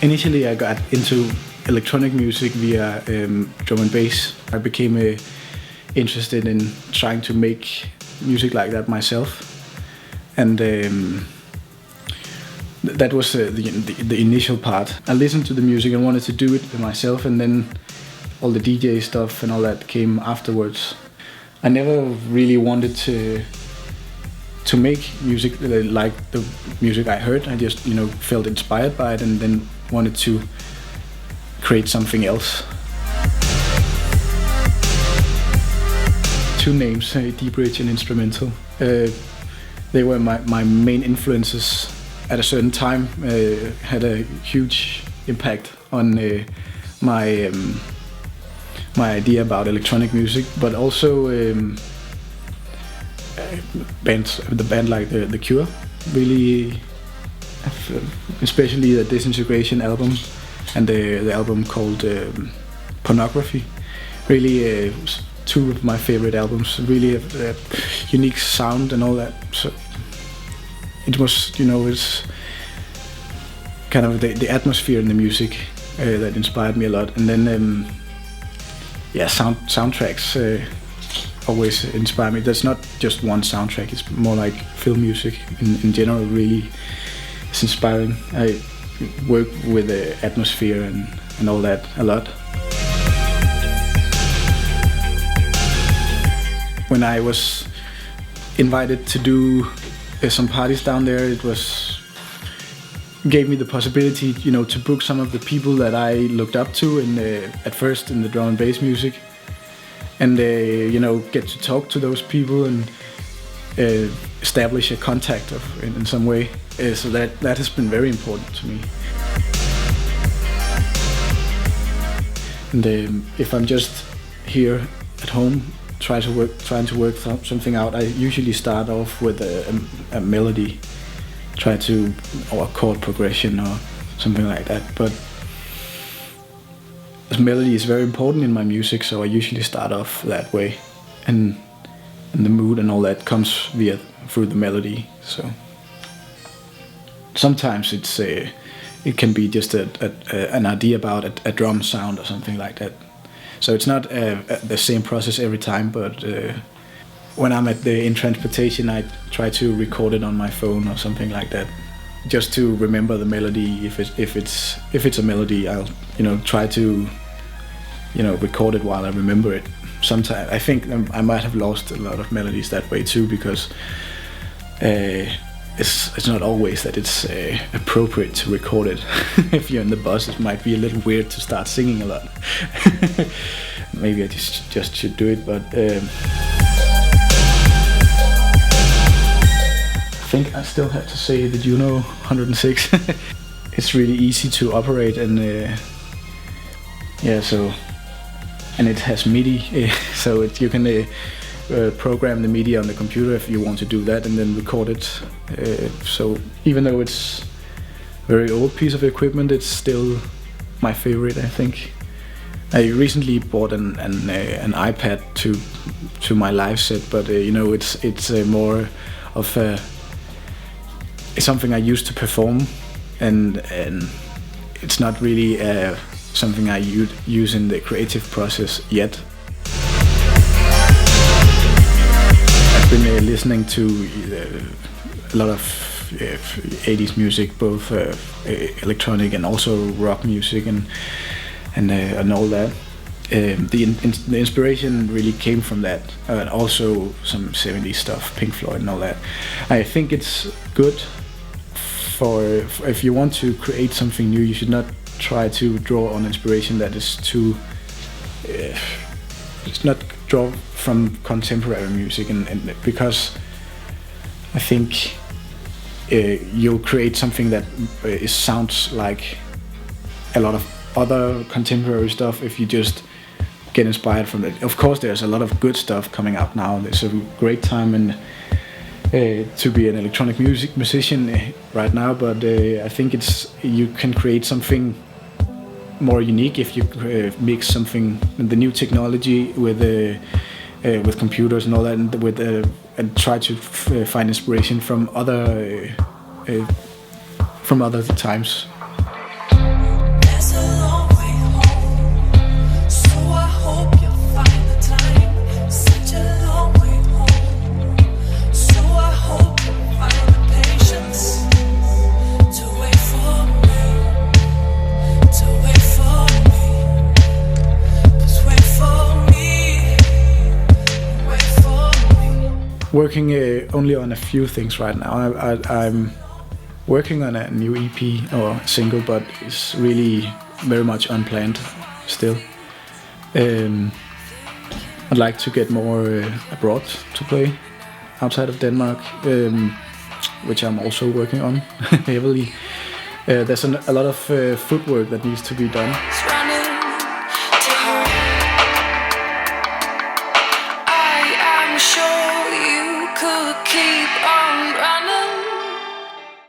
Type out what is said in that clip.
Initially I got into electronic music via drum and bass. I became interested in trying to make music like that myself, and that was the initial part. I listened to the music and wanted to do it myself, and then all the DJ stuff and all that came afterwards. I never really wanted to make music like the music I heard. I just felt inspired by it and then wanted to create something else. Two names, Deep Bridge and Instrumental. They were my main influences at a certain time. Had a huge impact on my idea about electronic music, but also the band like the Cure, really, especially the Disintegration album and the album called Pornography. Really, two of my favorite albums. Really a unique sound and all that. So it was, it's kind of the atmosphere in the music that inspired me a lot. And then, soundtracks always inspire me. There's not just one soundtrack, it's more like film music in general. Really, it's inspiring. I work with the atmosphere and all that a lot. When I was invited to do some parties down there, it gave me the possibility, to book some of the people that I looked up to at first in the drum and bass music, and get to talk to those people and establish a contact in some way. So that has been very important to me. And if I'm just here at home trying to work something out, I usually start off with a melody, or a chord progression or something like that. But the melody is very important in my music, so I usually start off that way, and the mood and all that comes through the melody. So sometimes it can be just an idea about a drum sound or something like that. So it's not the same process every time, but when I'm in transportation, I try to record it on my phone or something like that, just to remember the melody. If it's a melody, I'll try to record it while I remember it. Sometimes I think I might have lost a lot of melodies that way too, because it's not always that it's appropriate to record it. If you're in the bus, it might be a little weird to start singing a lot. Maybe I just should do it, but I think I still have to say the Juno 106. It's really easy to operate, and and it has MIDI, so you can program the MIDI on the computer if you want to do that, and then record it. So even though it's a very old piece of equipment, it's still my favorite, I think. I recently bought an iPad to my live set, but it's more of it's something I use to perform, and it's not really something I use in the creative process yet. I've been listening to a lot of 80s music, both electronic and also rock music and all that. The inspiration really came from that, and also some 70s stuff, Pink Floyd and all that. I think it's good for if you want to create something new, you should not try to draw on inspiration that is too. It's not draw from contemporary music, and because I think you'll create something that sounds like a lot of other contemporary stuff if you just get inspired from it. Of course, there's a lot of good stuff coming out now. There's a great time to be an electronic music musician right now, but I think you can create something more unique if you mix something, the new technology with computers and all that, and try to find inspiration from other times. working only on a few things right now. I'm working on a new EP or single, but it's really very much unplanned still. I'd like to get more abroad to play outside of Denmark, which I'm also working on heavily. There's a lot of footwork that needs to be done. I am sure